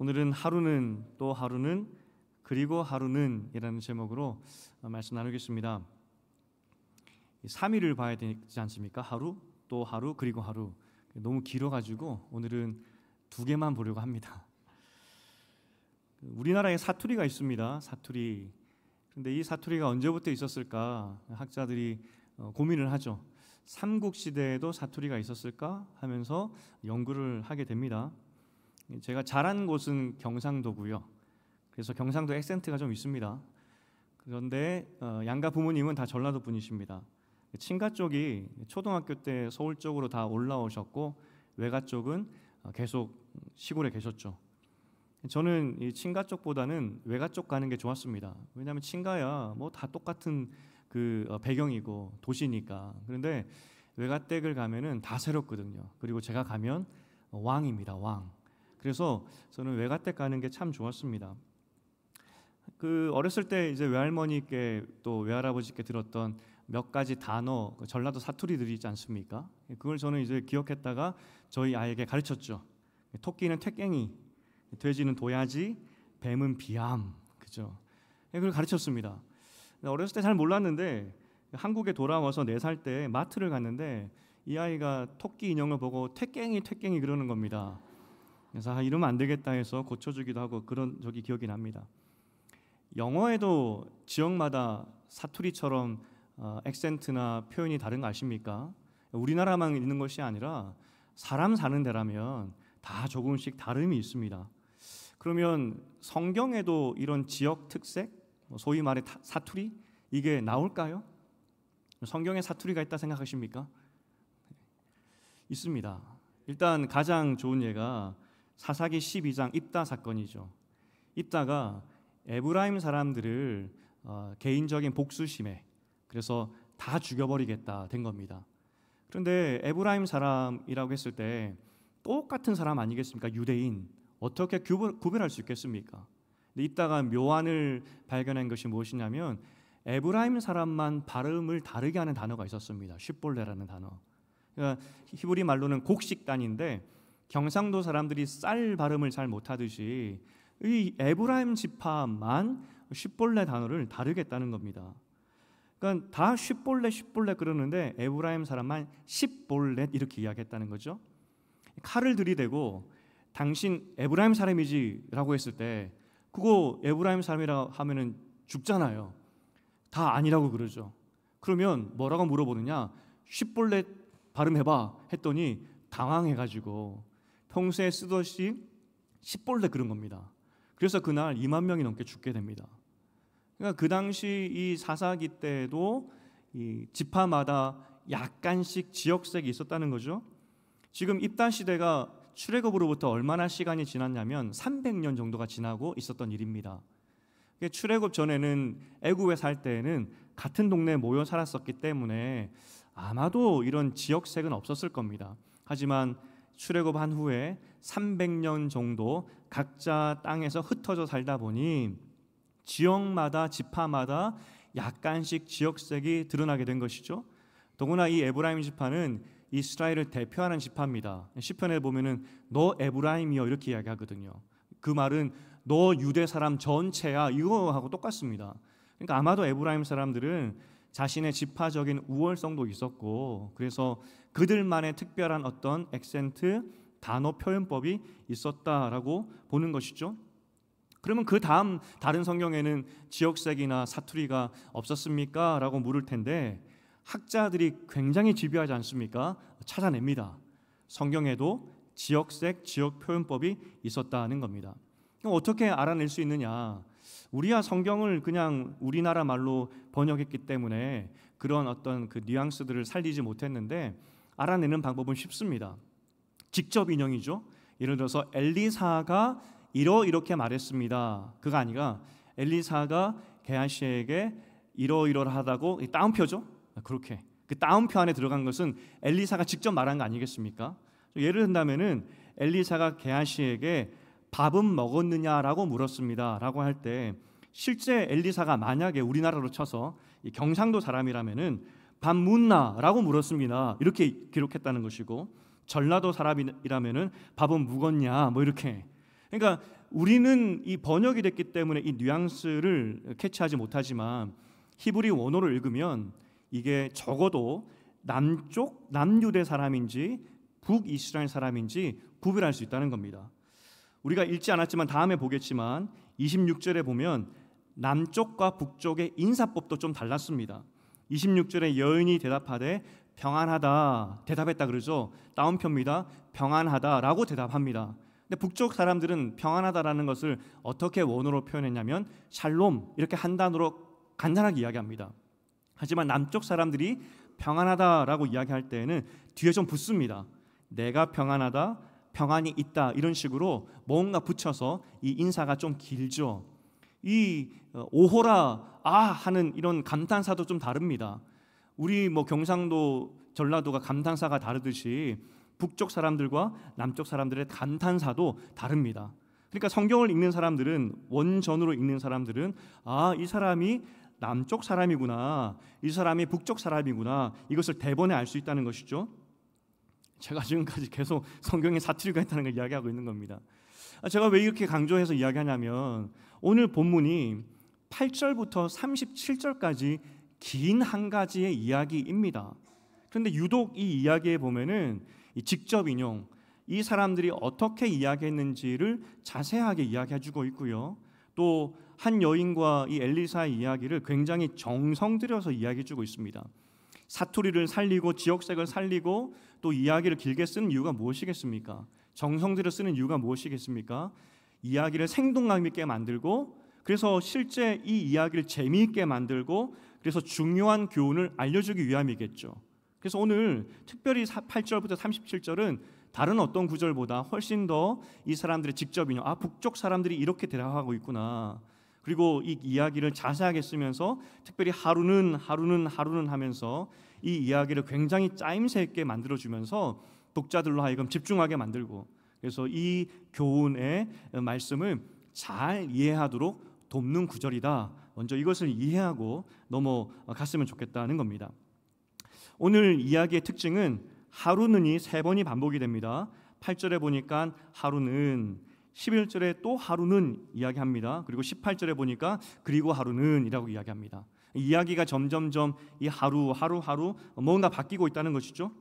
오늘은 하루는 또 하루는 그리고 하루는 이라는 제목으로 말씀 나누겠습니다. 3일을 봐야 되지 않습니까? 하루 또 하루 그리고 하루. 너무 길어가지고 오늘은 2개만 보려고 합니다. 우리나라에 사투리가 있습니다. 사투리. 그런데 이 사투리가 언제부터 있었을까? 학자들이 고민을 하죠. 삼국시대에도 사투리가 있었을까? 하면서 연구를 하게 됩니다. 제가 자란 곳은 경상도고요. 그래서 경상도 액센트가 좀 있습니다. 그런데 양가 부모님은 다 전라도 분이십니다. 친가 쪽이 초등학교 때 서울 쪽으로 다 올라오셨고 외가 쪽은 계속 시골에 계셨죠. 저는 이 친가 쪽보다는 외가 쪽 가는 게 좋았습니다. 왜냐하면 친가야 뭐 다 똑같은 그 배경이고 도시니까. 그런데 외가 댁을 가면은 다 새롭거든요. 그리고 제가 가면 왕입니다. 왕. 그래서 저는 외가 댁 가는 게 참 좋았습니다. 그 어렸을 때 이제 외할머니께 또 외할아버지께 들었던 몇 가지 단어, 전라도 사투리들이 있지 않습니까? 그걸 저는 이제 기억했다가 저희 아이에게 가르쳤죠. 토끼는 퇴깽이, 돼지는 도야지, 뱀은 비암, 그죠? 그걸 가르쳤습니다. 어렸을 때 잘 몰랐는데 한국에 돌아와서 4살 때 마트를 갔는데 이 아이가 토끼 인형을 보고 퇴깽이 퇴깽이 그러는 겁니다. 그래서 이러면 안 되겠다 해서 고쳐주기도 하고 그런 적이 기억이 납니다. 영어에도 지역마다 사투리처럼 액센트나 표현이 다른 거 아십니까? 우리나라만 있는 것이 아니라 사람 사는 데라면 다 조금씩 다름이 있습니다. 그러면 성경에도 이런 지역 특색, 소위 말해 사투리 이게 나올까요? 성경에 사투리가 있다 생각하십니까? 있습니다. 일단 가장 좋은 예가 사사기 12장 입다 사건이죠. 입다가 에브라임 사람들을 개인적인 복수심에 그래서 다 죽여버리겠다 된 겁니다. 그런데 에브라임 사람이라고 했을 때 똑같은 사람 아니겠습니까? 유대인. 어떻게 구별할 수 있겠습니까? 근데 입다가 묘안을 발견한 것이 무엇이냐면 에브라임 사람만 발음을 다르게 하는 단어가 있었습니다. 쉿볼레라는 단어. 그러니까 히브리 말로는 곡식단인데 경상도 사람들이 쌀 발음을 잘 못하듯이 이 에브라임 지파만 쉿볼레 단어를 다르게 했다는 겁니다. 그러니까 다 쉿볼레 그러는데 에브라임 사람만 십볼렛 이렇게 이야기했다는 거죠. 칼을 들이대고 당신 에브라임 사람이지라고 했을 때 그거 에브라임 사람이라고 하면은 죽잖아요. 다 아니라고 그러죠. 그러면 뭐라고 물어보느냐? 쉿볼렛 발음해봐 했더니 당황해가지고 평소에 쓰듯이 십볼렛 그런 겁니다. 그래서 그날 2만 명이 넘게 죽게 됩니다. 그러니까 그 당시 이 사사기 때도 이 지파마다 약간씩 지역색이 있었다는 거죠. 지금 입다 시대가 출애굽으로부터 얼마나 시간이 지났냐면 300년 정도가 지나고 있었던 일입니다. 출애굽 전에는 애굽에 살 때에는 같은 동네에 모여 살았었기 때문에 아마도 이런 지역색은 없었을 겁니다. 하지만 출애굽한 후에 300년 정도 각자 땅에서 흩어져 살다 보니 지역마다 지파마다 약간씩 지역색이 드러나게 된 것이죠. 더구나 이 에브라임 지파는 이스라엘을 대표하는 지파입니다. 시편에 보면은 너 에브라임이여 이렇게 이야기하거든요. 그 말은 너 유대 사람 전체야 이거하고 똑같습니다. 그러니까 아마도 에브라임 사람들은 자신의 지파적인 우월성도 있었고 그래서 그들만의 특별한 어떤 액센트, 단어 표현법이 있었다라고 보는 것이죠. 그러면 그 다음 다른 성경에는 지역색이나 사투리가 없었습니까? 라고 물을 텐데 학자들이 굉장히 집요하지 않습니까? 찾아냅니다. 성경에도 지역색, 지역 표현법이 있었다는 겁니다. 그럼 어떻게 알아낼 수 있느냐? 우리야 성경을 그냥 우리나라 말로 번역했기 때문에 그런 어떤 그 뉘앙스들을 살리지 못했는데 알아내는 방법은 쉽습니다. 직접 인용이죠. 예를 들어서 엘리사가 이렇게 말했습니다. 그가 아니라 엘리사가 게하시에게 이러이러하다고 따옴표죠. 그렇게 그 따옴표 안에 들어간 것은 엘리사가 직접 말한 거 아니겠습니까? 예를 든다면은 엘리사가 게하시에게 밥은 먹었느냐라고 물었습니다. 라고 할 때 실제 엘리사가 만약에 우리나라로 쳐서 경상도 사람이라면은 밥 묻나라고 물었습니다. 이렇게 기록했다는 것이고 전라도 사람이라면은 밥은 묵었냐 뭐 이렇게. 그러니까 우리는 이 번역이 됐기 때문에 이 뉘앙스를 캐치하지 못하지만 히브리 원어를 읽으면 이게 적어도 남쪽 남유대 사람인지 북이스라엘 사람인지 구별할 수 있다는 겁니다. 우리가 읽지 않았지만 다음에 보겠지만 26절에 보면 남쪽과 북쪽의 인사법도 좀 달랐습니다. 26절에 여인이 대답하되 평안하다 대답했다 그러죠. 따옴표입니다. 평안하다라고 대답합니다. 근데 북쪽 사람들은 평안하다라는 것을 어떻게 원어로 표현했냐면 샬롬 이렇게 한 단어로 간단하게 이야기합니다. 하지만 남쪽 사람들이 평안하다라고 이야기할 때에는 뒤에 좀 붙습니다. 내가 평안하다, 평안이 있다 이런 식으로 뭔가 붙여서 이 인사가 좀 길죠. 이 오호라 하는 이런 감탄사도 좀 다릅니다. 우리 경상도, 전라도가 감탄사가 다르듯이 북쪽 사람들과 남쪽 사람들의 감탄사도 다릅니다. 그러니까 성경을 읽는 사람들은, 원전으로 읽는 사람들은 이 사람이 남쪽 사람이구나, 이 사람이 북쪽 사람이구나, 이것을 대번에 알 수 있다는 것이죠. 제가 지금까지 계속 성경에 사투리가 있다는 걸 이야기하고 있는 겁니다. 제가 왜 이렇게 강조해서 이야기하냐면 오늘 본문이 8절부터 37절까지 긴 한 가지의 이야기입니다. 그런데 유독 이 이야기에 보면은 직접 인용, 이 사람들이 어떻게 이야기했는지를 자세하게 이야기해주고 있고요. 또 한 여인과 이 엘리사의 이야기를 굉장히 정성 들여서 이야기해주고 있습니다. 사투리를 살리고 지역색을 살리고 또 이야기를 길게 쓰는 이유가 무엇이겠습니까? 정성 들여 쓰는 이유가 무엇이겠습니까? 이야기를 생동감 있게 만들고, 그래서 실제 이 이야기를 재미있게 만들고, 그래서 중요한 교훈을 알려주기 위함이겠죠. 그래서 오늘 특별히 8절부터 37절은 다른 어떤 구절보다 훨씬 더 이 사람들의 직접 인용, 북쪽 사람들이 이렇게 대답하고 있구나, 그리고 이 이야기를 자세하게 쓰면서 특별히 하루는 하면서 이 이야기를 굉장히 짜임새 있게 만들어주면서 독자들로 하여금 집중하게 만들고, 그래서 이 교훈의 말씀을 잘 이해하도록 돕는 구절이다. 먼저 이것을 이해하고 넘어갔으면 좋겠다는 겁니다. 오늘 이야기의 특징은 하루는이 3번이 반복이 됩니다. 8절에 보니까 하루는, 11절에 또 하루는 이야기합니다. 그리고 18절에 보니까 그리고 하루는 이라고 이야기합니다. 이야기가 점점점 이 하루 뭔가 바뀌고 있다는 것이죠.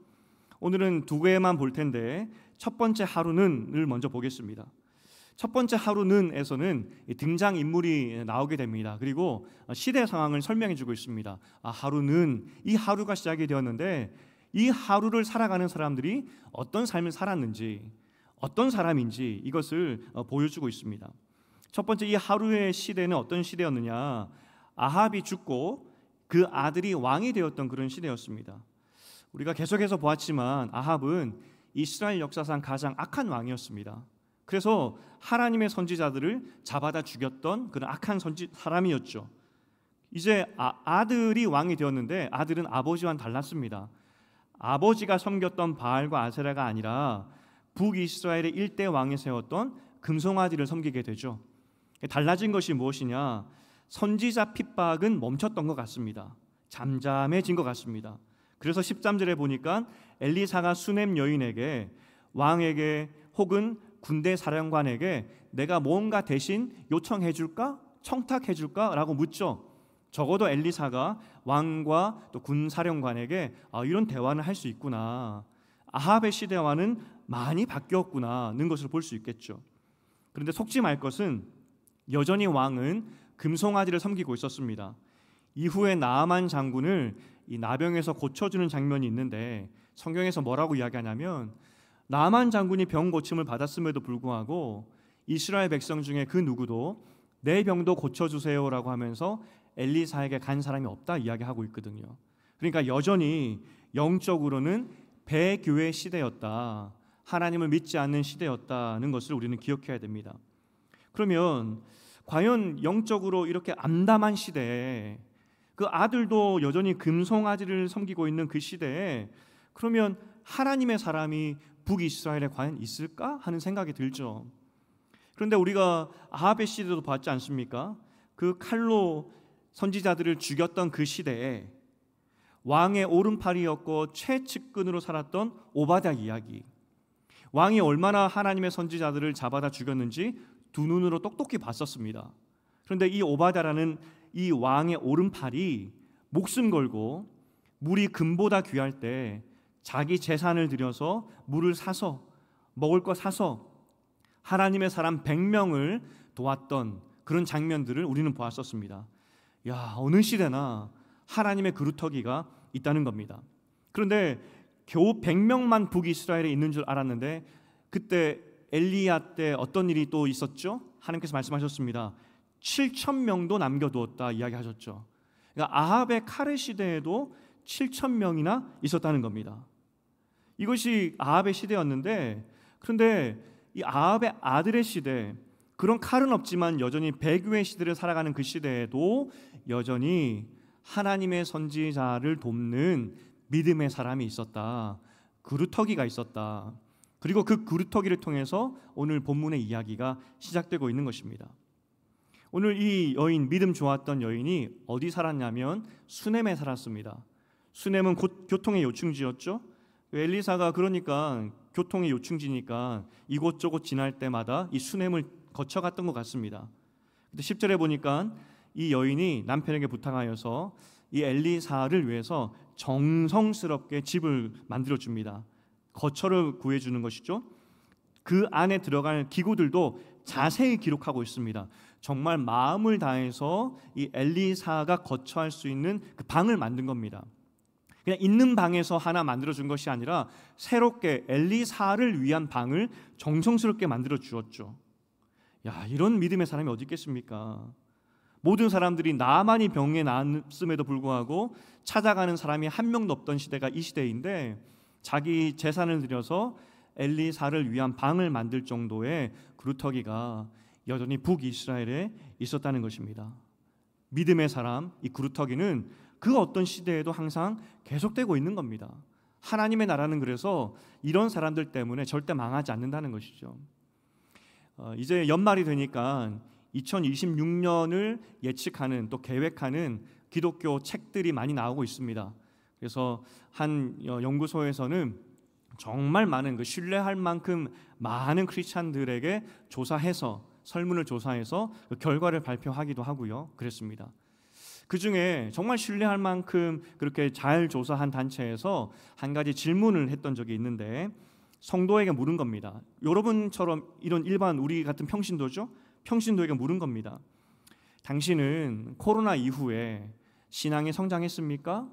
오늘은 두 개만 볼 텐데 첫 번째 하루는을 먼저 보겠습니다. 첫 번째 하루는에서는 등장인물이 나오게 됩니다. 그리고 시대 상황을 설명해 주고 있습니다. 하루는, 이 하루가 시작이 되었는데 이 하루를 살아가는 사람들이 어떤 삶을 살았는지, 어떤 사람인지 이것을 보여주고 있습니다. 첫 번째, 이 하루의 시대는 어떤 시대였느냐, 아합이 죽고 그 아들이 왕이 되었던 그런 시대였습니다. 우리가 계속해서 보았지만 아합은 이스라엘 역사상 가장 악한 왕이었습니다. 그래서 하나님의 선지자들을 잡아다 죽였던 그런 악한 사람이었죠. 이제 아들이 왕이 되었는데 아들은 아버지와는 달랐습니다. 아버지가 섬겼던 바알과 아세라가 아니라 북이스라엘의 일대 왕이 세웠던 금송아지를 섬기게 되죠. 달라진 것이 무엇이냐, 선지자 핍박은 멈췄던 것 같습니다. 잠잠해진 것 같습니다. 그래서 13절에 보니까 엘리사가 수넴 여인에게, 왕에게 혹은 군대 사령관에게 내가 뭔가 대신 요청해 줄까? 청탁해 줄까? 라고 묻죠. 적어도 엘리사가 왕과 또 군 사령관에게 이런 대화는 할 수 있구나, 아합의 시대와는 많이 바뀌었구나는 것을 볼 수 있겠죠. 그런데 속지 말 것은 여전히 왕은 금송아지를 섬기고 있었습니다. 이후에 나아만 장군을 이 나병에서 고쳐주는 장면이 있는데 성경에서 뭐라고 이야기하냐면, 나아만 장군이 병 고침을 받았음에도 불구하고 이스라엘 백성 중에 그 누구도 내 병도 고쳐주세요라고 하면서 엘리사에게 간 사람이 없다 이야기하고 있거든요. 그러니까 여전히 영적으로는 배교의 시대였다, 하나님을 믿지 않는 시대였다는 것을 우리는 기억해야 됩니다. 그러면 과연 영적으로 이렇게 암담한 시대에, 그 아들도 여전히 금송아지를 섬기고 있는 그 시대에, 그러면 하나님의 사람이 북이스라엘에 과연 있을까 하는 생각이 들죠. 그런데 우리가 아합의 시대도 봤지 않습니까? 그 칼로 선지자들을 죽였던 그 시대에 왕의 오른팔이었고 최측근으로 살았던 오바댜 이야기, 왕이 얼마나 하나님의 선지자들을 잡아다 죽였는지 두 눈으로 똑똑히 봤었습니다. 그런데 이 오바댜라는 이 왕의 오른팔이 목숨 걸고 물이 금보다 귀할 때 자기 재산을 들여서 물을 사서 먹을 거 사서 하나님의 사람 100명을 도왔던 그런 장면들을 우리는 보았었습니다. 야, 어느 시대나 하나님의 그루터기가 있다는 겁니다. 그런데 겨우 100명만 북이스라엘에 있는 줄 알았는데 그때 엘리야 때 어떤 일이 또 있었죠? 하나님께서 말씀하셨습니다. 7,000명도 남겨두었다 이야기하셨죠. 그러니까 아합의 카레 시대에도 7,000명이나 있었다는 겁니다. 이것이 아합의 시대였는데, 그런데 이 아합의 아들의 시대, 그런 칼은 없지만 여전히 배교의 시대를 살아가는 그 시대에도 여전히 하나님의 선지자를 돕는 믿음의 사람이 있었다. 그루터기가 있었다. 그리고 그 그루터기를 통해서 오늘 본문의 이야기가 시작되고 있는 것입니다. 오늘 이 여인, 믿음 좋았던 여인이 어디 살았냐면 수넴에 살았습니다. 수넴은 곧 교통의 요충지였죠. 엘리사가 그러니까 교통의 요충지니까 이곳저곳 지날 때마다 이 수넴을 거쳐갔던 것 같습니다. 근데 10절에 보니까 이 여인이 남편에게 부탁하여서 이 엘리사를 위해서 정성스럽게 집을 만들어 줍니다. 거처를 구해주는 것이죠. 그 안에 들어갈 기구들도 자세히 기록하고 있습니다. 정말 마음을 다해서 이 엘리사가 거처할 수 있는 그 방을 만든 겁니다. 그냥 있는 방에서 하나 만들어준 것이 아니라 새롭게 엘리사를 위한 방을 정성스럽게 만들어 주었죠. 야, 이런 믿음의 사람이 어디 있겠습니까? 모든 사람들이 나만이 병에 나았음에도 불구하고 찾아가는 사람이 한 명도 없던 시대가 이 시대인데 자기 재산을 들여서 엘리사를 위한 방을 만들 정도의 그루터기가 여전히 북이스라엘에 있었다는 것입니다. 믿음의 사람, 이 그루터기는 그 어떤 시대에도 항상 계속되고 있는 겁니다. 하나님의 나라는 그래서 이런 사람들 때문에 절대 망하지 않는다는 것이죠. 이제 연말이 되니까 2026년을 예측하는 또 계획하는 기독교 책들이 많이 나오고 있습니다. 그래서 한 연구소에서는 정말 많은 그 신뢰할 만큼 많은 크리스찬들에게 조사해서 설문을 조사해서 그 결과를 발표하기도 하고요. 그랬습니다. 그 중에 정말 신뢰할 만큼 그렇게 잘 조사한 단체에서 한 가지 질문을 했던 적이 있는데 성도에게 물은 겁니다. 여러분처럼 이런 일반 우리 같은 평신도죠? 평신도에게 물은 겁니다. 당신은 코로나 이후에 신앙이 성장했습니까?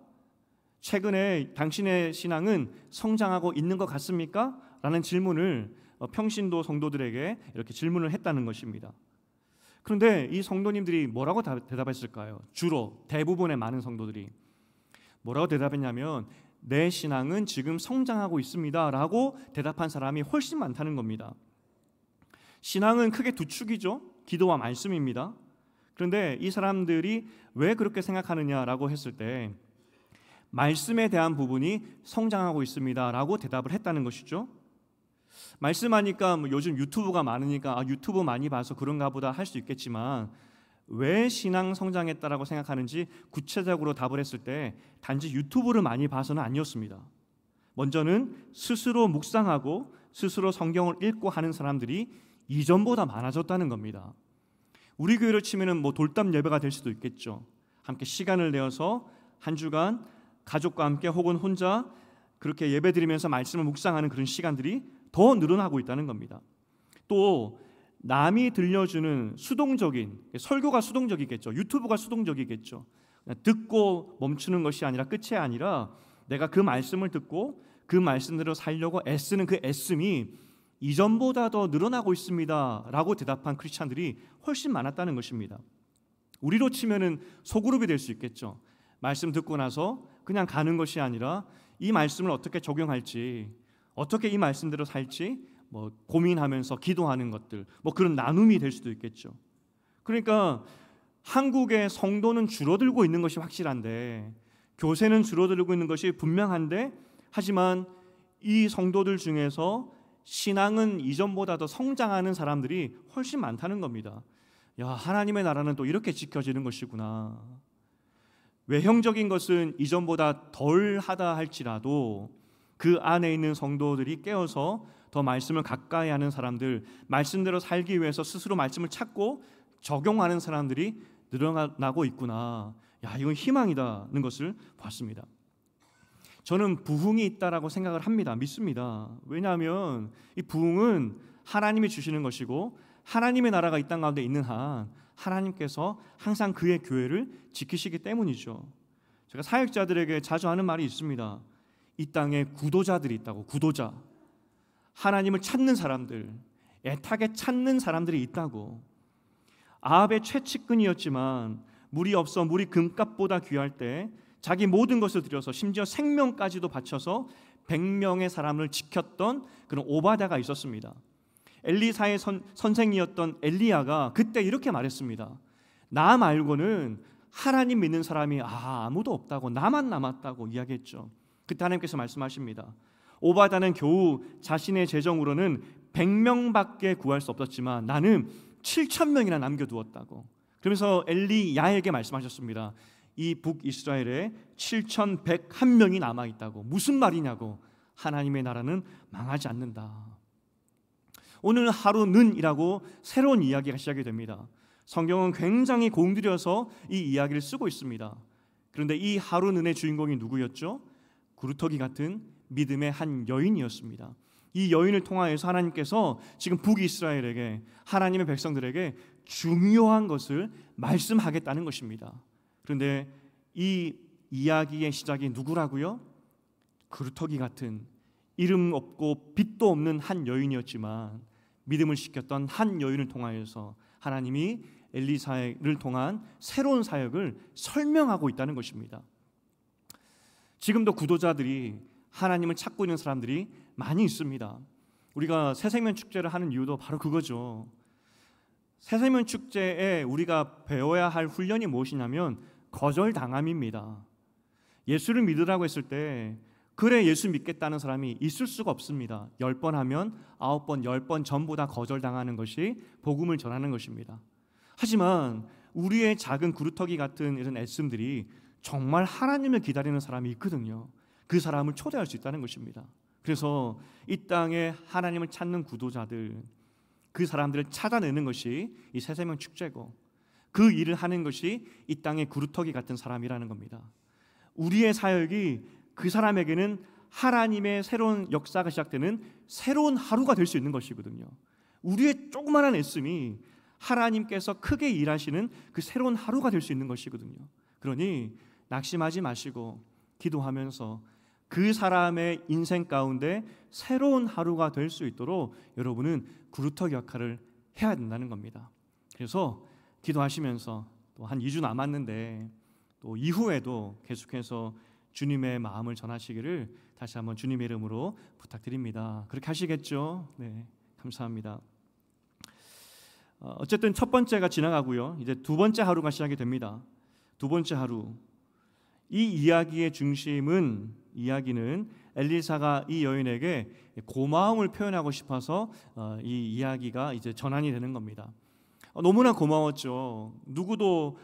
최근에 당신의 신앙은 성장하고 있는 것 같습니까? 라는 질문을 평신도 성도들에게 이렇게 질문을 했다는 것입니다. 그런데 이 성도님들이 뭐라고 대답했을까요? 주로 대부분의 많은 성도들이 뭐라고 대답했냐면 내 신앙은 지금 성장하고 있습니다 라고 대답한 사람이 훨씬 많다는 겁니다. 신앙은 크게 두 축이죠. 기도와 말씀입니다. 그런데 이 사람들이 왜 그렇게 생각하느냐라고 했을 때 말씀에 대한 부분이 성장하고 있습니다 라고 대답을 했다는 것이죠. 말씀하니까 요즘 유튜브가 많으니까 유튜브 많이 봐서 그런가 보다 할 수 있겠지만 왜 신앙 성장했다라고 생각하는지 구체적으로 답을 했을 때 단지 유튜브를 많이 봐서는 아니었습니다. 먼저는 스스로 묵상하고 스스로 성경을 읽고 하는 사람들이 이전보다 많아졌다는 겁니다. 우리 교회로 치면은 돌담 예배가 될 수도 있겠죠. 함께 시간을 내어서 한 주간 가족과 함께 혹은 혼자 그렇게 예배드리면서 말씀을 묵상하는 그런 시간들이 더 늘어나고 있다는 겁니다. 또 남이 들려주는 수동적인 설교가 수동적이겠죠. 유튜브가 수동적이겠죠. 듣고 멈추는 것이 아니라 끝이 아니라 내가 그 말씀을 듣고 그 말씀대로 살려고 애쓰는 그 애씀이 이전보다 더 늘어나고 있습니다 라고 대답한 크리스찬들이 훨씬 많았다는 것입니다. 우리로 치면은 소그룹이 될 수 있겠죠. 말씀 듣고 나서 그냥 가는 것이 아니라 이 말씀을 어떻게 적용할지, 어떻게 이 말씀대로 살지 고민하면서 기도하는 것들, 그런 나눔이 될 수도 있겠죠. 그러니까 한국의 성도는 줄어들고 있는 것이 확실한데, 교세는 줄어들고 있는 것이 분명한데, 하지만 이 성도들 중에서 신앙은 이전보다 더 성장하는 사람들이 훨씬 많다는 겁니다. 야, 하나님의 나라는 또 이렇게 지켜지는 것이구나. 외형적인 것은 이전보다 덜 하다 할지라도 그 안에 있는 성도들이 깨어서 더 말씀을 가까이 하는 사람들, 말씀대로 살기 위해서 스스로 말씀을 찾고 적용하는 사람들이 늘어나고 있구나. 야, 이건 희망이다는 것을 봤습니다. 저는 부흥이 있다라고 생각을 합니다. 믿습니다. 왜냐하면 이 부흥은 하나님이 주시는 것이고 하나님의 나라가 이 땅 가운데 있는 한 하나님께서 항상 그의 교회를 지키시기 때문이죠. 제가 사역자들에게 자주 하는 말이 있습니다. 이 땅에 구도자들이 있다고. 구도자, 하나님을 찾는 사람들, 애타게 찾는 사람들이 있다고. 아합의 최측근이었지만 물이 없어 물이 금값보다 귀할 때 자기 모든 것을 들여서 심지어 생명까지도 바쳐서 100명의 사람을 지켰던 그런 오바댜가 있었습니다. 엘리사의 선생이었던 엘리야가 그때 이렇게 말했습니다. 나 말고는 하나님 믿는 사람이 아무도 없다고, 나만 남았다고 이야기했죠. 그때 하나님께서 말씀하십니다. 오바댜는 겨우 자신의 재정으로는 100명밖에 구할 수 없었지만 나는 7,000명이나 남겨두었다고. 그러면서 엘리야에게 말씀하셨습니다. 이 북이스라엘에 7,101명이 남아있다고. 무슨 말이냐고. 하나님의 나라는 망하지 않는다. 오늘 하루는이라고 새로운 이야기가 시작이 됩니다. 성경은 굉장히 공들여서 이 이야기를 쓰고 있습니다. 그런데 이 하루는의 주인공이 누구였죠? 구루터기 같은 믿음의 한 여인이었습니다. 이 여인을 통하여서 하나님께서 지금 북이스라엘에게, 하나님의 백성들에게 중요한 것을 말씀하겠다는 것입니다. 그런데 이 이야기의 시작이 누구라고요? 구루터기 같은 이름 없고 빛도 없는 한 여인이었지만 믿음을 지켰던 한 여인을 통하여서 하나님이 엘리사를 통한 새로운 사역을 설명하고 있다는 것입니다. 지금도 구도자들이, 하나님을 찾고 있는 사람들이 많이 있습니다. 우리가 새생명 축제를 하는 이유도 바로 그거죠. 새생명 축제에 우리가 배워야 할 훈련이 무엇이냐면 거절당함입니다. 예수를 믿으라고 했을 때 그래 예수 믿겠다는 사람이 있을 수가 없습니다. 10번 하면 9번, 10번 전부 다 거절당하는 것이 복음을 전하는 것입니다. 하지만 우리의 작은 구루터기 같은 이런 애씀들이 정말 하나님을 기다리는 사람이 있거든요. 그 사람을 초대할 수 있다는 것입니다. 그래서 이 땅에 하나님을 찾는 구도자들, 그 사람들을 찾아내는 것이 이 새생명 축제고, 그 일을 하는 것이 이 땅의 구루터기 같은 사람이라는 겁니다. 우리의 사역이 그 사람에게는 하나님의 새로운 역사가 시작되는 새로운 하루가 될 수 있는 것이거든요. 우리의 조그마한 애씀이 하나님께서 크게 일하시는 그 새로운 하루가 될 수 있는 것이거든요. 그러니 낙심하지 마시고 기도하면서 그 사람의 인생 가운데 새로운 하루가 될 수 있도록 여러분은 구루터기 역할을 해야 된다는 겁니다. 그래서 기도하시면서 또 한 2주 남았는데 또 이후에도 계속해서 주님의 마음을 전하시기를 다시 한번 주님의 이름으로 부탁드립니다. 그렇게 하시겠죠? 네, 감사합니다. 어쨌든 첫 번째가 지나가고요. 이제 두 번째 하루가 시작이 됩니다. 두 번째 하루. 이 이야기의 이야기는 엘리사가 이 여인에게 고마움을 표현하고 싶어서 이 이야기가 이제 전환이 되는 겁니다. 너무나 고마웠죠. 누구도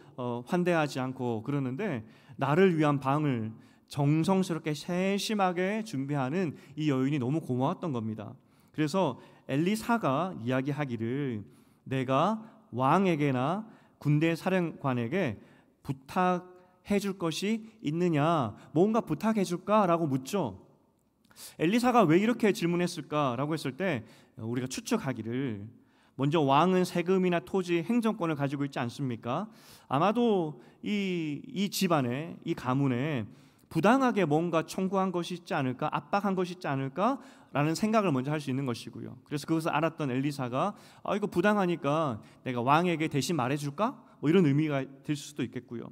환대하지 않고 그러는데 나를 위한 방을 정성스럽게 세심하게 준비하는 이 여인이 너무 고마웠던 겁니다. 그래서 엘리사가 이야기하기를 내가 왕에게나 군대 사령관에게 부탁해 줄 것이 있느냐, 뭔가 부탁해 줄까라고 묻죠. 엘리사가 왜 이렇게 질문했을까라고 했을 때 우리가 추측하기를, 먼저 왕은 세금이나 토지, 행정권을 가지고 있지 않습니까? 아마도 이 집안에, 이 가문에 부당하게 뭔가 청구한 것이 있지 않을까, 압박한 것이 있지 않을까라는 생각을 먼저 할 수 있는 것이고요. 그래서 그것을 알았던 엘리사가 이거 부당하니까 내가 왕에게 대신 말해줄까? 뭐 이런 의미가 될 수도 있겠고요.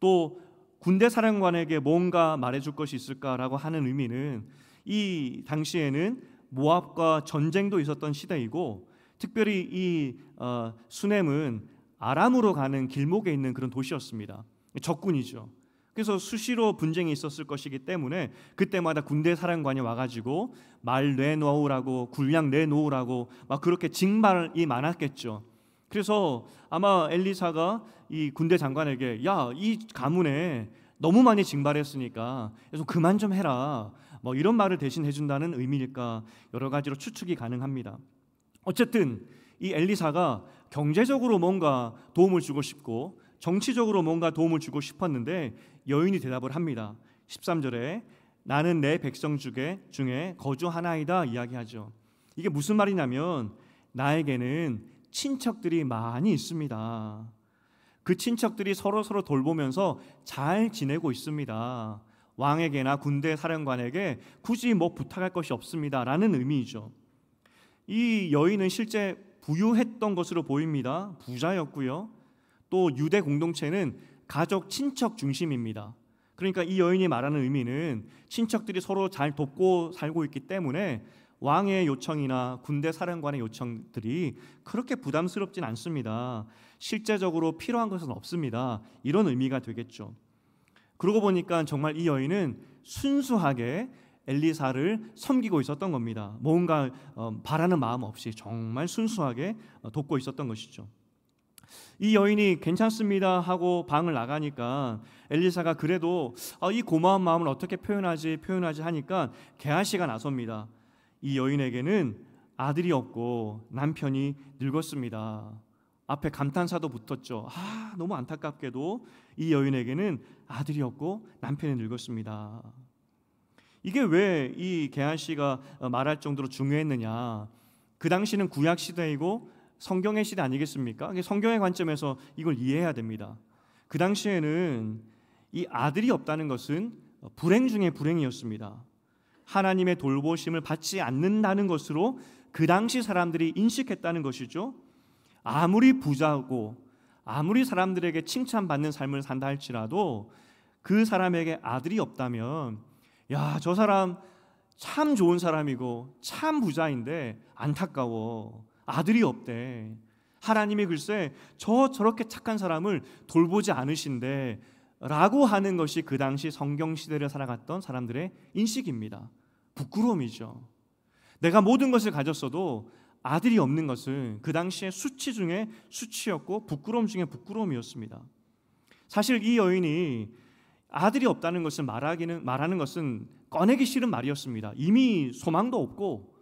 또 군대 사령관에게 뭔가 말해줄 것이 있을까라고 하는 의미는 이 당시에는 모압과 전쟁도 있었던 시대이고, 특별히 이 수넴은 아람으로 가는 길목에 있는 그런 도시였습니다. 적군이죠. 그래서 수시로 분쟁이 있었을 것이기 때문에 그때마다 군대 사령관이 와가지고 말 내놓으라고, 군량 내놓으라고 막 그렇게 징발이 많았겠죠. 그래서 아마 엘리사가 이 군대 장관에게 야, 이 가문에 너무 많이 징발했으니까 좀 그만 좀 해라. 뭐 이런 말을 대신 해준다는 의미일까, 여러 가지로 추측이 가능합니다. 어쨌든 이 엘리사가 경제적으로 뭔가 도움을 주고 싶고 정치적으로 뭔가 도움을 주고 싶었는데 여인이 대답을 합니다. 13절에 나는 내 백성 중에 거주하나이다 이야기하죠. 이게 무슨 말이냐면 나에게는 친척들이 많이 있습니다. 그 친척들이 서로 돌보면서 잘 지내고 있습니다. 왕에게나 군대 사령관에게 굳이 뭐 부탁할 것이 없습니다 라는 의미이죠. 이 여인은 실제 부유했던 것으로 보입니다. 부자였고요. 또 유대 공동체는 가족 친척 중심입니다. 그러니까 이 여인이 말하는 의미는 친척들이 서로 잘 돕고 살고 있기 때문에 왕의 요청이나 군대 사령관의 요청들이 그렇게 부담스럽진 않습니다. 실제적으로 필요한 것은 없습니다. 이런 의미가 되겠죠. 그러고 보니까 정말 이 여인은 순수하게 엘리사를 섬기고 있었던 겁니다. 뭔가 바라는 마음 없이 정말 순수하게 돕고 있었던 것이죠. 이 여인이 괜찮습니다 하고 방을 나가니까 엘리사가 그래도 이 고마운 마음을 어떻게 표현하지 하니까 게하시가 나섭니다. 이 여인에게는 아들이 없고 남편이 늙었습니다. 앞에 감탄사도 붙었죠. 너무 안타깝게도 이 여인에게는 아들이 없고 남편이 늙었습니다. 이게 왜 이 게하시가 말할 정도로 중요했느냐? 그 당시는 구약 시대이고 성경의 시대 아니겠습니까? 성경의 관점에서 이걸 이해해야 됩니다. 그 당시에는 이 아들이 없다는 것은 불행 중에 불행이었습니다. 하나님의 돌보심을 받지 않는다는 것으로 그 당시 사람들이 인식했다는 것이죠. 아무리 부자고 아무리 사람들에게 칭찬받는 삶을 산다 할지라도 그 사람에게 아들이 없다면 저 사람 참 좋은 사람이고 참 부자인데 안타까워, 아들이 없대. 하나님이 글쎄 저렇게 착한 사람을 돌보지 않으신데 라고 하는 것이 그 당시 성경 시대를 살아갔던 사람들의 인식입니다. 부끄러움이죠. 내가 모든 것을 가졌어도 아들이 없는 것은 그 당시에 수치 중에 수치였고 부끄러움 중에 부끄러움이었습니다. 사실 이 여인이 아들이 없다는 것을 말하는 것은 꺼내기 싫은 말이었습니다. 이미 소망도 없고,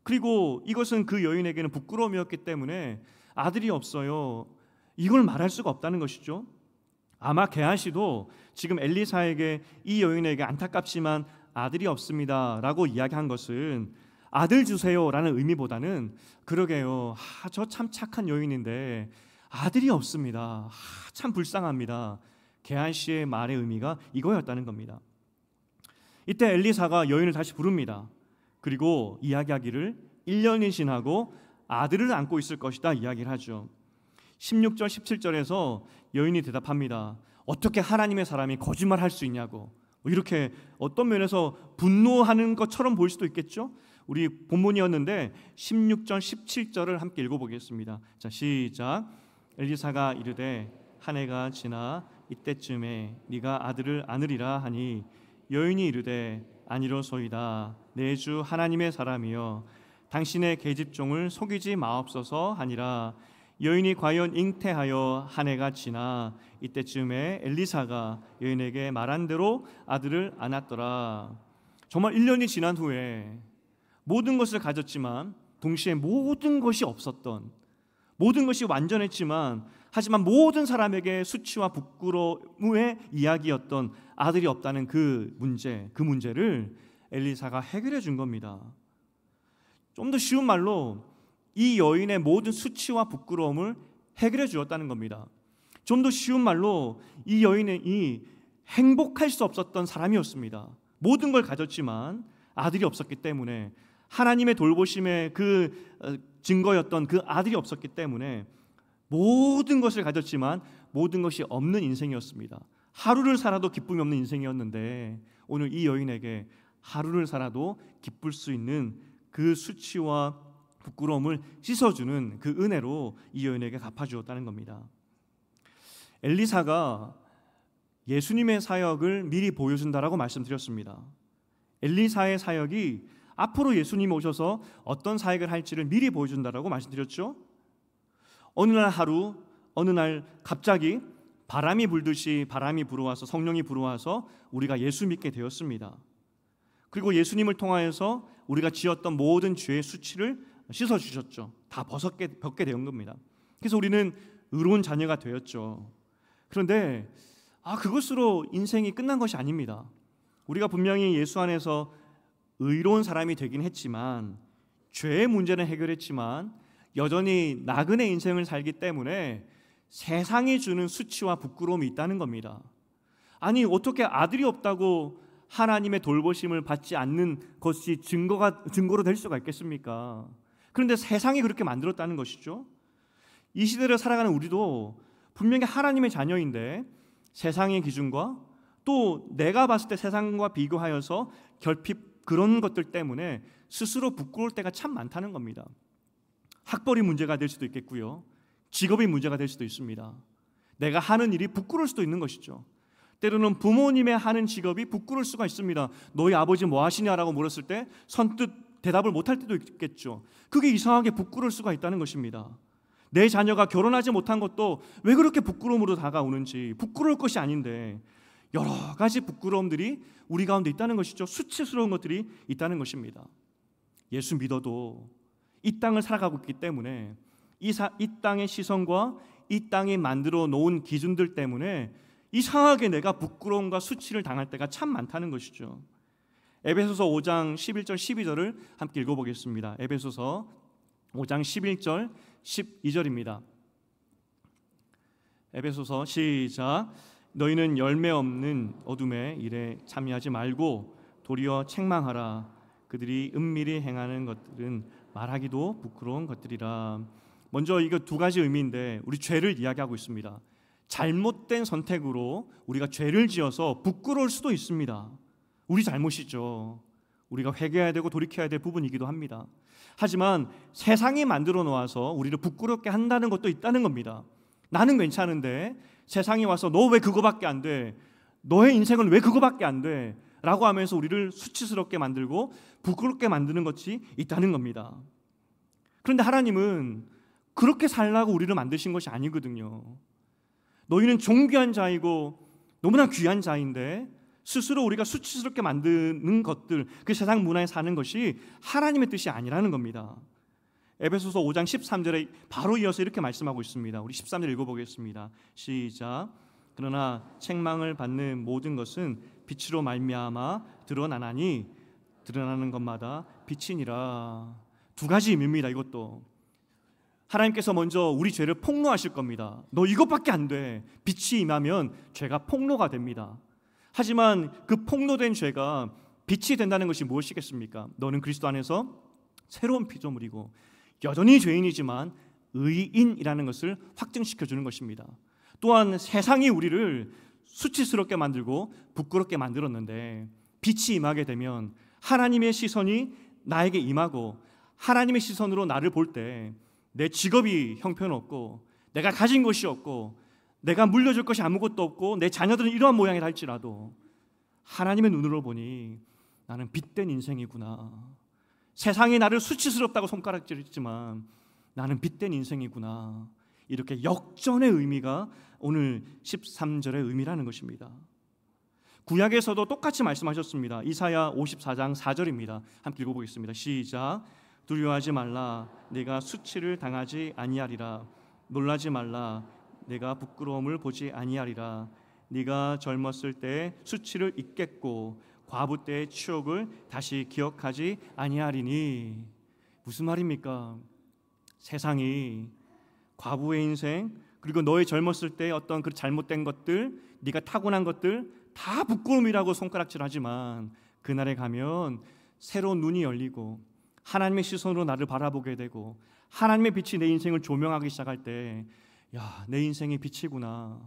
그리고 이것은 그 여인에게는 부끄러움이었기 때문에 아들이 없어요, 이걸 말할 수가 없다는 것이죠. 아마 게하시도 지금 엘리사에게 이 여인에게 안타깝지만 아들이 없습니다 라고 이야기한 것은 아들 주세요 라는 의미보다는 그러게요, 저 참 착한 여인인데 아들이 없습니다, 참 불쌍합니다, 게하시의 말의 의미가 이거였다는 겁니다. 이때 엘리사가 여인을 다시 부릅니다. 그리고 이야기하기를 1년이 지나고 아들을 안고 있을 것이다 이야기를 하죠. 16절 17절에서 여인이 대답합니다. 어떻게 하나님의 사람이 거짓말할 수 있냐고, 이렇게 어떤 면에서 분노하는 것처럼 보일 수도 있겠죠. 우리 본문이었는데 16절 17절을 함께 읽어보겠습니다. 자, 시작. 엘리사가 이르되 한 해가 지나 이때쯤에 네가 아들을 안으리라 하니 여인이 이르되 아니로소이다. 내 주 하나님의 사람이여 당신의 계집종을 속이지 마옵소서 하니라. 여인이 과연 잉태하여 한 해가 지나 이때쯤에 엘리사가 여인에게 말한 대로 아들을 안았더라. 정말 1년이 지난 후에 모든 것을 가졌지만 동시에 모든 것이 없었던, 모든 것이 완전했지만 하지만 모든 사람에게 수치와 부끄러움의 이야기였던 아들이 없다는 그 문제를 엘리사가 해결해 준 겁니다. 좀 더 쉬운 말로 이 여인의 모든 수치와 부끄러움을 해결해 주었다는 겁니다. 좀 더 쉬운 말로 이 여인이 행복할 수 없었던 사람이었습니다. 모든 걸 가졌지만 아들이 없었기 때문에, 하나님의 돌보심의 그 증거였던 그 아들이 없었기 때문에 모든 것을 가졌지만 모든 것이 없는 인생이었습니다. 하루를 살아도 기쁨이 없는 인생이었는데 오늘 이 여인에게 하루를 살아도 기쁠 수 있는 그 수치와 부끄러움을 씻어주는 그 은혜로 이 여인에게 갚아주었다는 겁니다. 엘리사가 예수님의 사역을 미리 보여준다라고 말씀드렸습니다. 엘리사의 사역이 앞으로 예수님이 오셔서 어떤 사역을 할지를 미리 보여준다라고 말씀드렸죠. 어느 날 갑자기 바람이 불어와서 성령이 불어와서 우리가 예수 믿게 되었습니다. 그리고 예수님을 통하여서 우리가 지었던 모든 죄의 수치를 씻어주셨죠. 다 벗게 된 겁니다. 그래서 우리는 의로운 자녀가 되었죠. 그런데 그것으로 인생이 끝난 것이 아닙니다. 우리가 분명히 예수 안에서 의로운 사람이 되긴 했지만, 죄의 문제는 해결했지만 여전히 나그네 인생을 살기 때문에 세상이 주는 수치와 부끄러움이 있다는 겁니다. 아니, 어떻게 아들이 없다고 하나님의 돌보심을 받지 않는 것이 증거로 될 수가 있겠습니까? 그런데 세상이 그렇게 만들었다는 것이죠. 이 시대를 살아가는 우리도 분명히 하나님의 자녀인데 세상의 기준과 또 내가 봤을 때 세상과 비교하여서 결핍 그런 것들 때문에 스스로 부끄러울 때가 참 많다는 겁니다. 학벌이 문제가 될 수도 있겠고요, 직업이 문제가 될 수도 있습니다. 내가 하는 일이 부끄러울 수도 있는 것이죠. 때로는 부모님의 하는 직업이 부끄러울 수가 있습니다. 너희 아버지 뭐 하시냐라고 물었을 때 선뜻 대답을 못할 때도 있겠죠. 그게 이상하게 부끄러울 수가 있다는 것입니다. 내 자녀가 결혼하지 못한 것도 왜 그렇게 부끄러움으로 다가오는지, 부끄러울 것이 아닌데 여러 가지 부끄러움들이 우리 가운데 있다는 것이죠. 수치스러운 것들이 있다는 것입니다. 예수 믿어도 이 땅을 살아가고 있기 때문에 이 땅의 시선과 이 땅이 만들어 놓은 기준들 때문에 이상하게 내가 부끄러움과 수치를 당할 때가 참 많다는 것이죠. 에베소서 5장 11절 12절을 함께 읽어보겠습니다. 에베소서 5장 11절 12절입니다. 에베소서 시작. 너희는 열매 없는 어둠의 일에 참여하지 말고 도리어 책망하라. 그들이 은밀히 행하는 것들은 말하기도 부끄러운 것들이라. 먼저 이거 두 가지 의미인데 우리 죄를 이야기하고 있습니다. 잘못된 선택으로 우리가 죄를 지어서 부끄러울 수도 있습니다. 우리 잘못이죠. 우리가 회개해야 되고 돌이켜야 될 부분이기도 합니다. 하지만 세상이 만들어 놓아서 우리를 부끄럽게 한다는 것도 있다는 겁니다. 나는 괜찮은데 세상이 와서 너 왜 그거밖에 안 돼? 너의 인생은 왜 그거밖에 안 돼? 라고 하면서 우리를 수치스럽게 만들고 부끄럽게 만드는 것이 있다는 겁니다. 그런데 하나님은 그렇게 살라고 우리를 만드신 것이 아니거든요. 너희는 존귀한 자이고 너무나 귀한 자인데 스스로 우리가 수치스럽게 만드는 것들, 그 세상 문화에 사는 것이 하나님의 뜻이 아니라는 겁니다. 에베소서 5장 13절에 바로 이어서 이렇게 말씀하고 있습니다. 우리 13절 읽어보겠습니다. 시작. 그러나 책망을 받는 모든 것은 빛으로 말미암아 드러나나니 드러나는 것마다 빛이니라. 두 가지 의미입니다. 이것도 하나님께서 먼저 우리 죄를 폭로하실 겁니다. 너 이것밖에 안 돼. 빛이 임하면 죄가 폭로가 됩니다. 하지만 그 폭로된 죄가 빛이 된다는 것이 무엇이겠습니까? 너는 그리스도 안에서 새로운 피조물이고 여전히 죄인이지만 의인이라는 것을 확증시켜주는 것입니다. 또한 세상이 우리를 수치스럽게 만들고 부끄럽게 만들었는데 빛이 임하게 되면 하나님의 시선이 나에게 임하고 하나님의 시선으로 나를 볼 때 내 직업이 형편없고 내가 가진 것이 없고 내가 물려줄 것이 아무것도 없고 내 자녀들은 이러한 모양이라 할지라도 하나님의 눈으로 보니 나는 빛된 인생이구나. 세상이 나를 수치스럽다고 손가락질했지만 나는 빛된 인생이구나. 이렇게 역전의 의미가 오늘 13절의 의미라는 것입니다. 구약에서도 똑같이 말씀하셨습니다. 이사야 54장 4절입니다. 함께 읽어보겠습니다. 시작. 두려워하지 말라. 내가 수치를 당하지 아니하리라. 놀라지 말라. 내가 부끄러움을 보지 아니하리라. 네가 젊었을 때 수치를 잊겠고 과부 때의 추억을 다시 기억하지 아니하리니. 무슨 말입니까? 세상이 과부의 인생 그리고 너의 젊었을 때 어떤 그 잘못된 것들, 네가 타고난 것들 다 부끄러움이라고 손가락질하지만 그날에 가면 새로운 눈이 열리고 하나님의 시선으로 나를 바라보게 되고 하나님의 빛이 내 인생을 조명하기 시작할 때 야, 내 인생이 빛이구나.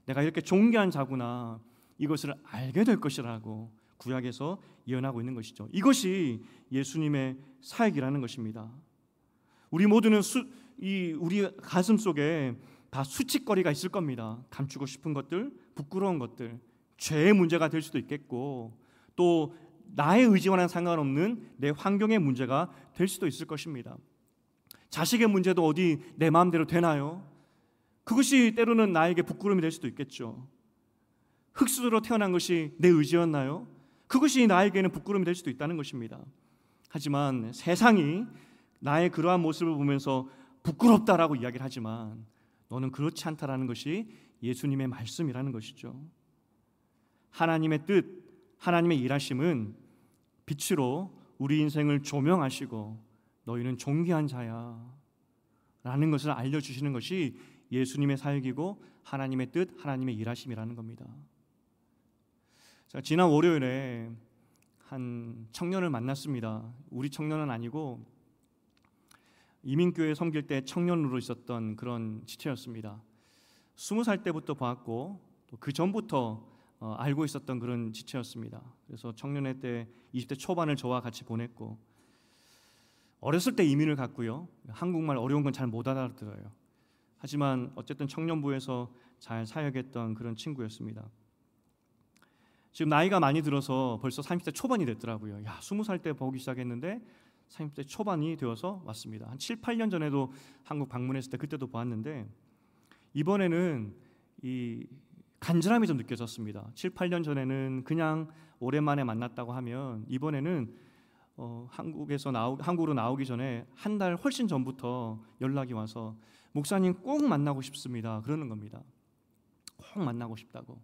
내가 이렇게 존귀한 자구나. 이것을 알게 될 것이라고 구약에서 예언하고 있는 것이죠. 이것이 예수님의 사역이라는 것입니다. 우리 모두는 우리 가슴 속에 다 수치거리가 있을 겁니다. 감추고 싶은 것들, 부끄러운 것들, 죄의 문제가 될 수도 있겠고 또 나의 의지와는 상관없는 내 환경의 문제가 될 수도 있을 것입니다. 자식의 문제도 어디 내 마음대로 되나요? 그것이 때로는 나에게 부끄러움이 될 수도 있겠죠. 흙수저로 태어난 것이 내 의지였나요? 그것이 나에게는 부끄러움이 될 수도 있다는 것입니다. 하지만 세상이 나의 그러한 모습을 보면서 부끄럽다라고 이야기를 하지만 너는 그렇지 않다라는 것이 예수님의 말씀이라는 것이죠. 하나님의 뜻, 하나님의 일하심은 빛으로 우리 인생을 조명하시고 너희는 존귀한 자야 라는 것을 알려주시는 것이 예수님의 사역이고 하나님의 뜻, 하나님의 일하심이라는 겁니다. 자, 지난 월요일에 한 청년을 만났습니다. 우리 청년은 아니고 이민교회 섬길 때 청년으로 있었던 그런 지체였습니다. 20살 때부터 봤고 또 그 전부터 알고 있었던 그런 지체였습니다. 그래서 청년회 때 20대 초반을 저와 같이 보냈고 어렸을 때 이민을 갔고요. 한국말 어려운 건 잘 못 알아들어요. 하지만 어쨌든 청년부에서 잘 사역했던 그런 친구였습니다. 지금 나이가 많이 들어서 벌써 30대 초반이 됐더라고요. 20살 때 보기 시작했는데 30대 초반이 되어서 왔습니다. 한 7, 8년 전에도 한국 방문했을 때 그때도 보았는데 이번에는 이 간절함이 좀 느껴졌습니다. 7, 8년 전에는 그냥 오랜만에 만났다고 하면 이번에는 한국으로 나오기 전에 한 달 훨씬 전부터 연락이 와서 목사님 꼭 만나고 싶습니다. 그러는 겁니다. 꼭 만나고 싶다고.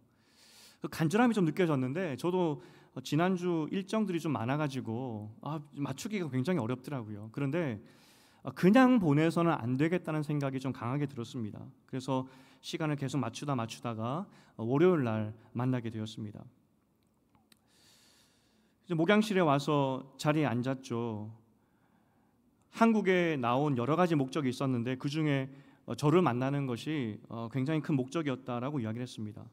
그 간절함이 좀 느껴졌는데 저도 지난주 일정들이 좀 많아가지고 맞추기가 굉장히 어렵더라고요. 그런데 그냥 보내서는 안 되겠다는 생각이 좀 강하게 들었습니다. 그래서 시간을 계속 맞추다가 월요일 날 만나게 되었습니다. 이제 목양실에 와서 자리에 앉았죠. 한국에 나온 여러 가지 목적이 있었는데 그 중에 저를 만나는 것이 굉장히 큰 목적이었다라고 이야기를 했습니다.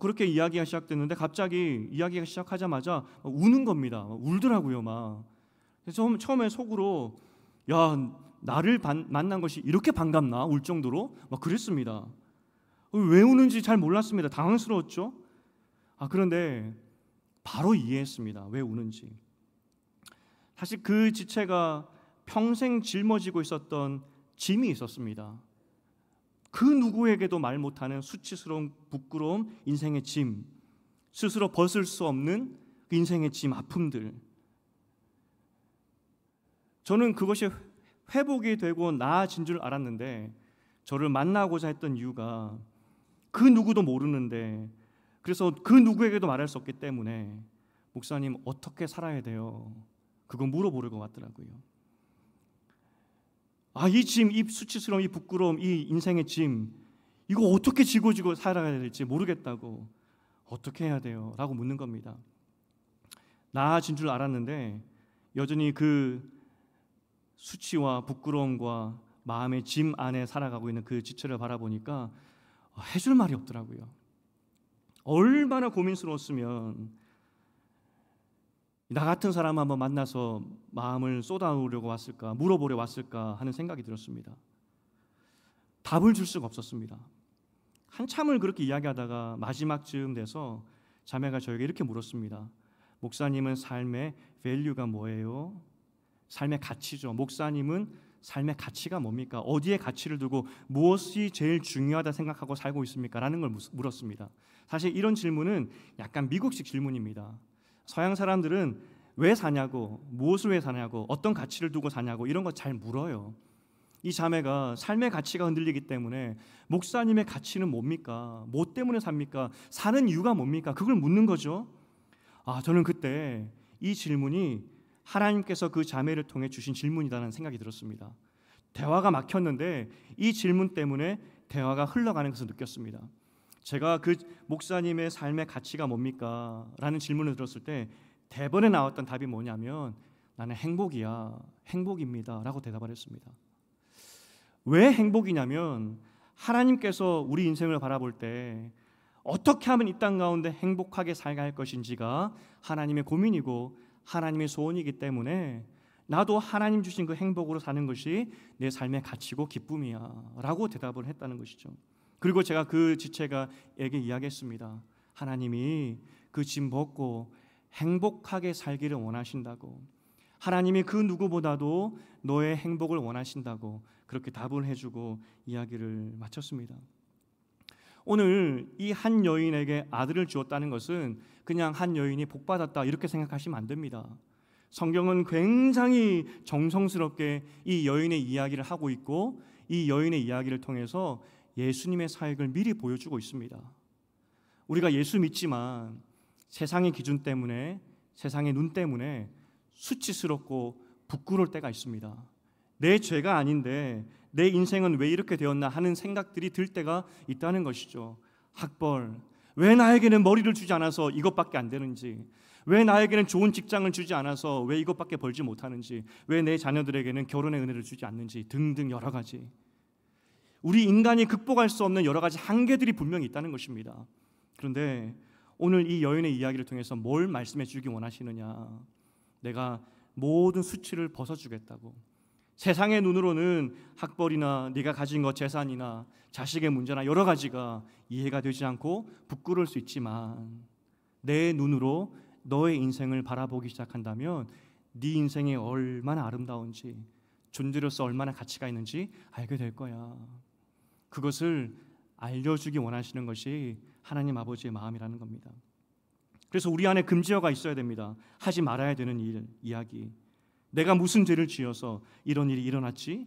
그렇게 이야기가 시작됐는데 갑자기 이야기가 시작하자마자 우는 겁니다. 울더라고요. 막. 그래서 처음에 속으로 나를 만난 것이 이렇게 반갑나? 울 정도로 막 그랬습니다. 왜 우는지 잘 몰랐습니다. 당황스러웠죠. 그런데 바로 이해했습니다. 왜 우는지. 사실 그 지체가 평생 짊어지고 있었던 짐이 있었습니다. 그 누구에게도 말 못하는 수치스러운 부끄러움, 인생의 짐, 스스로 벗을 수 없는 그 인생의 짐, 아픔들. 저는 그것이 회복이 되고 나아진 줄 알았는데 저를 만나고자 했던 이유가 그 누구도 모르는데 그래서 그 누구에게도 말할 수 없기 때문에 목사님 어떻게 살아야 돼요? 그거 물어보려고 왔더라고요. 이 짐, 이 수치스러움, 이 부끄러움, 이 인생의 짐 이거 어떻게 지고 살아가야 될지 모르겠다고 어떻게 해야 돼요? 라고 묻는 겁니다. 나아진 줄 알았는데 여전히 그 수치와 부끄러움과 마음의 짐 안에 살아가고 있는 그 지체를 바라보니까 해줄 말이 없더라고요. 얼마나 고민스러웠으면 나 같은 사람 한번 만나서 마음을 쏟아놓으려고 왔을까, 물어보려 왔을까 하는 생각이 들었습니다. 답을 줄 수가 없었습니다. 한참을 그렇게 이야기하다가 마지막쯤 돼서 자매가 저에게 이렇게 물었습니다. 목사님은 삶의 밸류가 뭐예요? 삶의 가치죠. 목사님은 삶의 가치가 뭡니까? 어디에 가치를 두고 무엇이 제일 중요하다 생각하고 살고 있습니까? 라는 걸 물었습니다. 사실 이런 질문은 약간 미국식 질문입니다. 서양 사람들은 왜 사냐고, 무엇을 왜 사냐고, 어떤 가치를 두고 사냐고 이런 거 잘 물어요. 이 자매가 삶의 가치가 흔들리기 때문에 목사님의 가치는 뭡니까? 뭐 때문에 삽니까? 사는 이유가 뭡니까? 그걸 묻는 거죠. 저는 그때 이 질문이 하나님께서 그 자매를 통해 주신 질문이라는 생각이 들었습니다. 대화가 막혔는데 이 질문 때문에 대화가 흘러가는 것을 느꼈습니다. 제가 그 목사님의 삶의 가치가 뭡니까? 라는 질문을 들었을 때 대번에 나왔던 답이 뭐냐면 나는 행복이야, 행복입니다 라고 대답을 했습니다. 왜 행복이냐면 하나님께서 우리 인생을 바라볼 때 어떻게 하면 이 땅 가운데 행복하게 살게 할 것인지가 하나님의 고민이고 하나님의 소원이기 때문에 나도 하나님 주신 그 행복으로 사는 것이 내 삶의 가치고 기쁨이야 라고 대답을 했다는 것이죠. 그리고 제가 그 지체가에게 이야기했습니다. 하나님이 그 짐 벗고 행복하게 살기를 원하신다고, 하나님이 그 누구보다도 너의 행복을 원하신다고 그렇게 답을 해주고 이야기를 마쳤습니다. 오늘 이 한 여인에게 아들을 주었다는 것은 그냥 한 여인이 복받았다 이렇게 생각하시면 안 됩니다. 성경은 굉장히 정성스럽게 이 여인의 이야기를 하고 있고 이 여인의 이야기를 통해서 예수님의 사역을 미리 보여주고 있습니다. 우리가 예수 믿지만 세상의 기준 때문에, 세상의 눈 때문에 수치스럽고 부끄러울 때가 있습니다. 내 죄가 아닌데 내 인생은 왜 이렇게 되었나 하는 생각들이 들 때가 있다는 것이죠. 학벌, 왜 나에게는 머리를 주지 않아서 이것밖에 안 되는지, 왜 나에게는 좋은 직장을 주지 않아서 왜 이것밖에 벌지 못하는지, 왜 내 자녀들에게는 결혼의 은혜를 주지 않는지 등등 여러 가지, 우리 인간이 극복할 수 없는 여러 가지 한계들이 분명히 있다는 것입니다. 그런데 오늘 이 여인의 이야기를 통해서 뭘 말씀해 주기 원하시느냐, 내가 모든 수치를 벗어주겠다고. 세상의 눈으로는 학벌이나 네가 가진 것, 재산이나 자식의 문제나 여러 가지가 이해가 되지 않고 부끄러울 수 있지만 내 눈으로 너의 인생을 바라보기 시작한다면 네 인생이 얼마나 아름다운지, 존재로서 얼마나 가치가 있는지 알게 될 거야. 그것을 알려주기 원하시는 것이 하나님 아버지의 마음이라는 겁니다. 그래서 우리 안에 금지어가 있어야 됩니다. 하지 말아야 되는 이야기. 내가 무슨 죄를 지어서 이런 일이 일어났지?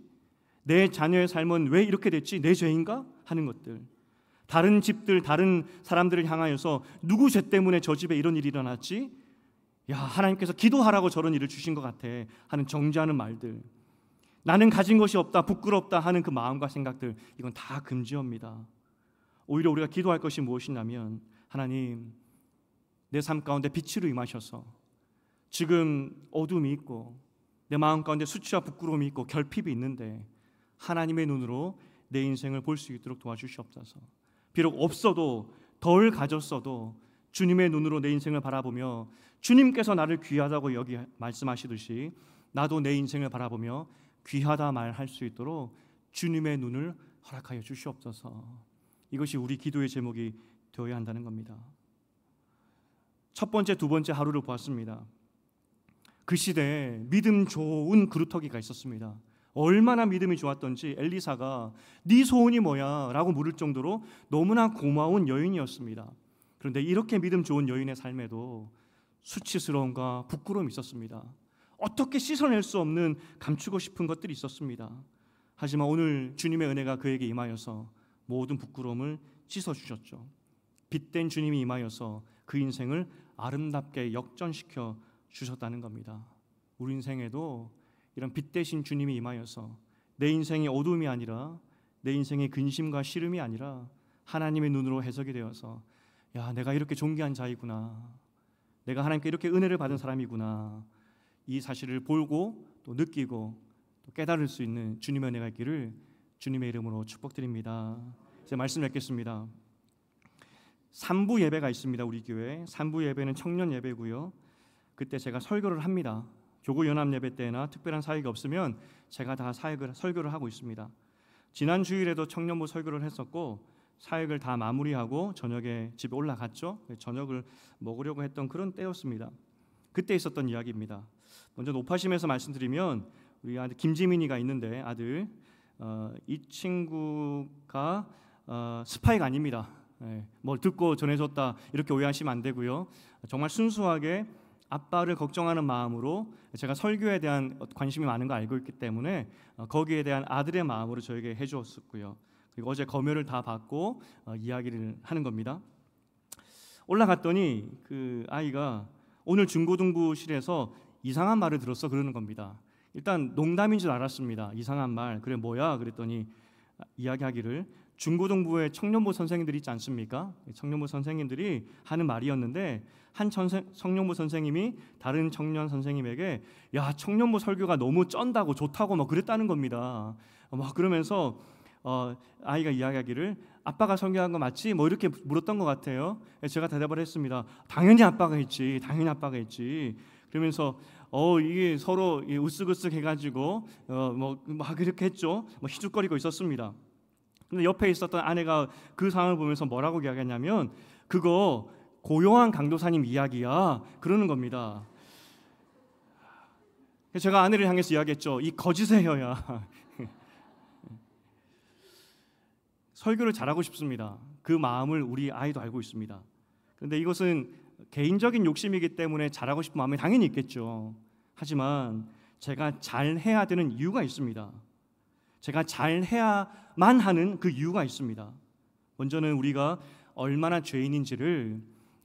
내 자녀의 삶은 왜 이렇게 됐지? 내 죄인가? 하는 것들. 다른 집들, 다른 사람들을 향하여서 누구 죄 때문에 저 집에 이런 일이 일어났지? 야, 하나님께서 기도하라고 저런 일을 주신 것 같아 하는 정죄하는 말들. 나는 가진 것이 없다, 부끄럽다 하는 그 마음과 생각들, 이건 다 금지어입니다. 오히려 우리가 기도할 것이 무엇이냐면, 하나님, 내 삶 가운데 빛으로 임하셔서 지금 어둠이 있고 내 마음 가운데 수치와 부끄러움이 있고 결핍이 있는데 하나님의 눈으로 내 인생을 볼 수 있도록 도와주시옵소서. 비록 없어도, 덜 가졌어도 주님의 눈으로 내 인생을 바라보며 주님께서 나를 귀하다고 여기 말씀하시듯이 나도 내 인생을 바라보며 귀하다 말할 수 있도록 주님의 눈을 허락하여 주시옵소서. 이것이 우리 기도의 제목이 되어야 한다는 겁니다. 첫 번째, 두 번째 하루를 보았습니다. 그 시대에 믿음 좋은 그루터기가 있었습니다. 얼마나 믿음이 좋았던지 엘리사가 네 소원이 뭐야? 라고 물을 정도로 너무나 고마운 여인이었습니다. 그런데 이렇게 믿음 좋은 여인의 삶에도 수치스러움과 부끄러움이 있었습니다. 어떻게 씻어낼 수 없는 감추고 싶은 것들이 있었습니다. 하지만 오늘 주님의 은혜가 그에게 임하여서 모든 부끄러움을 씻어주셨죠. 빛된 주님이 임하여서 그 인생을 아름답게 역전시켜 주셨다는 겁니다. 우리 인생에도 이런 빛 대신 주님이 임하여서 내 인생의 어둠이 아니라, 내 인생의 근심과 시름이 아니라 하나님의 눈으로 해석이 되어서, 야, 내가 이렇게 존귀한 자이구나, 내가 하나님께 이렇게 은혜를 받은 사람이구나, 이 사실을 보고 또 느끼고 또 깨달을 수 있는 주님의 은혜가 있기를 주님의 이름으로 축복드립니다. 이제 말씀 맺겠습니다. 3부 예배가 있습니다. 우리 교회 3부 예배는 청년 예배고요. 그때 제가 설교를 합니다. 교구 연합 예배 때나 특별한 사역이 없으면 제가 다 설교를 하고 있습니다. 지난 주일에도 청년부 설교를 했었고 사역을 다 마무리하고 저녁에 집에 올라갔죠. 저녁을 먹으려고 했던 그런 때였습니다. 그때 있었던 이야기입니다. 먼저 높아심에서 말씀드리면 우리 아들 김지민이가 있는데 아들, 이 친구가 스파이가 아닙니다. 뭘 듣고 전해줬다 이렇게 오해하시면 안 되고요. 정말 순수하게 아빠를 걱정하는 마음으로 제가 설교에 대한 관심이 많은 거 알고 있기 때문에 거기에 대한 아들의 마음으로 저에게 해주었었고요. 그리고 어제 검열을 다 받고 이야기를 하는 겁니다. 올라갔더니 그 아이가 오늘 중고등부실에서 이상한 말을 들었어 그러는 겁니다. 일단 농담인 줄 알았습니다. 이상한 말, 그래 뭐야? 그랬더니 이야기하기를 중고등부의 청년부 선생님들이 있지 않습니까? 청년부 선생님들이 하는 말이었는데 한 청년부 선생님이 다른 청년 선생님에게 야, 청년부 설교가 너무 쩐다고 좋다고 막 그랬다는 겁니다. 막 그러면서 아이가 이야기하기를 아빠가 설교한 거 맞지? 뭐 이렇게 물었던 것 같아요. 제가 대답을 했습니다. 당연히 아빠가 했지. 당연히 아빠가 했지. 그러면서 이게 서로 으쓱으쓱 해가지고 막 그렇게 했죠. 뭐 희죽거리고 있었습니다. 근데 옆에 있었던 아내가 그 상황을 보면서 뭐라고 이야기했냐면 그거 고요한 강도사님 이야기야 그러는 겁니다. 제가 아내를 향해서 이야기했죠. 이 거짓의 혀야. 설교를 잘하고 싶습니다. 그 마음을 우리 아이도 알고 있습니다. 그런데 이것은 개인적인 욕심이기 때문에 잘하고 싶은 마음이 당연히 있겠죠. 하지만 제가 잘해야 되는 이유가 있습니다. 제가 잘해야만 하는 그 이유가 있습니다. 먼저는 우리가 얼마나 죄인인지를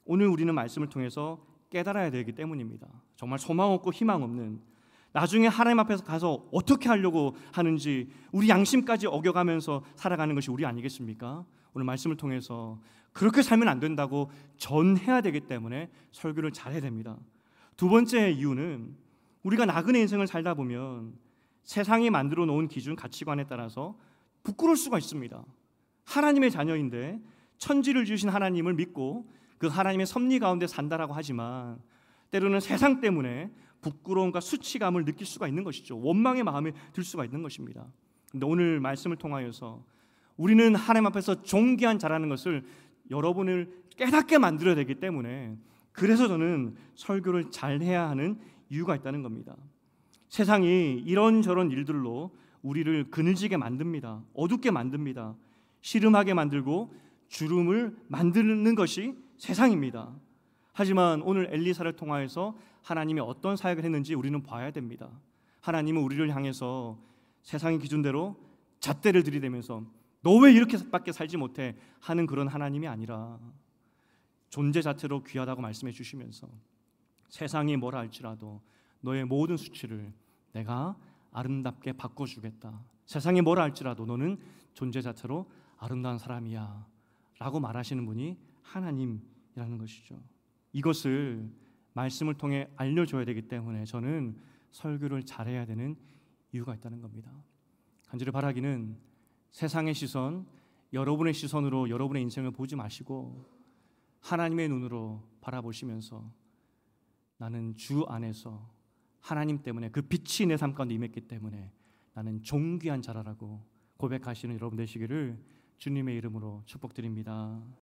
오늘 우리는 말씀을 통해서 깨달아야 되기 때문입니다. 정말 소망 없고 희망 없는, 나중에 하나님 앞에서 가서 어떻게 하려고 하는지 우리 양심까지 어겨가면서 살아가는 것이 우리 아니겠습니까? 오늘 말씀을 통해서 그렇게 살면 안 된다고 전해야 되기 때문에 설교를 잘해야 됩니다. 두 번째 이유는 우리가 나그네 인생을 살다 보면 세상이 만들어 놓은 기준, 가치관에 따라서 부끄러울 수가 있습니다. 하나님의 자녀인데 천지를 지으신 하나님을 믿고 그 하나님의 섭리 가운데 산다라고 하지만 때로는 세상 때문에 부끄러움과 수치감을 느낄 수가 있는 것이죠. 원망의 마음이 들 수가 있는 것입니다. 그런데 오늘 말씀을 통하여서 우리는 하나님 앞에서 존귀한 자라는 것을 여러분을 깨닫게 만들어야 되기 때문에, 그래서 저는 설교를 잘해야 하는 이유가 있다는 겁니다. 세상이 이런저런 일들로 우리를 그늘지게 만듭니다. 어둡게 만듭니다. 시름하게 만들고 주름을 만드는 것이 세상입니다. 하지만 오늘 엘리사를 통하여서 하나님이 어떤 사역을 했는지 우리는 봐야 됩니다. 하나님은 우리를 향해서 세상의 기준대로 잣대를 들이대면서 너 왜 이렇게밖에 살지 못해 하는 그런 하나님이 아니라 존재 자체로 귀하다고 말씀해 주시면서 세상이 뭐라 할지라도 너의 모든 수치를 내가 아름답게 바꿔주겠다. 세상이 뭐라 할지라도 너는 존재 자체로 아름다운 사람이야 라고 말하시는 분이 하나님이라는 것이죠. 이것을 말씀을 통해 알려줘야 되기 때문에 저는 설교를 잘해야 되는 이유가 있다는 겁니다. 간절히 바라기는 세상의 시선, 여러분의 시선으로 여러분의 인생을 보지 마시고 하나님의 눈으로 바라보시면서 나는 주 안에서 하나님 때문에 그 빛이 내 삶 가운데 임했기 때문에 나는 존귀한 자라라고 고백하시는 여러분 되시기를 주님의 이름으로 축복드립니다.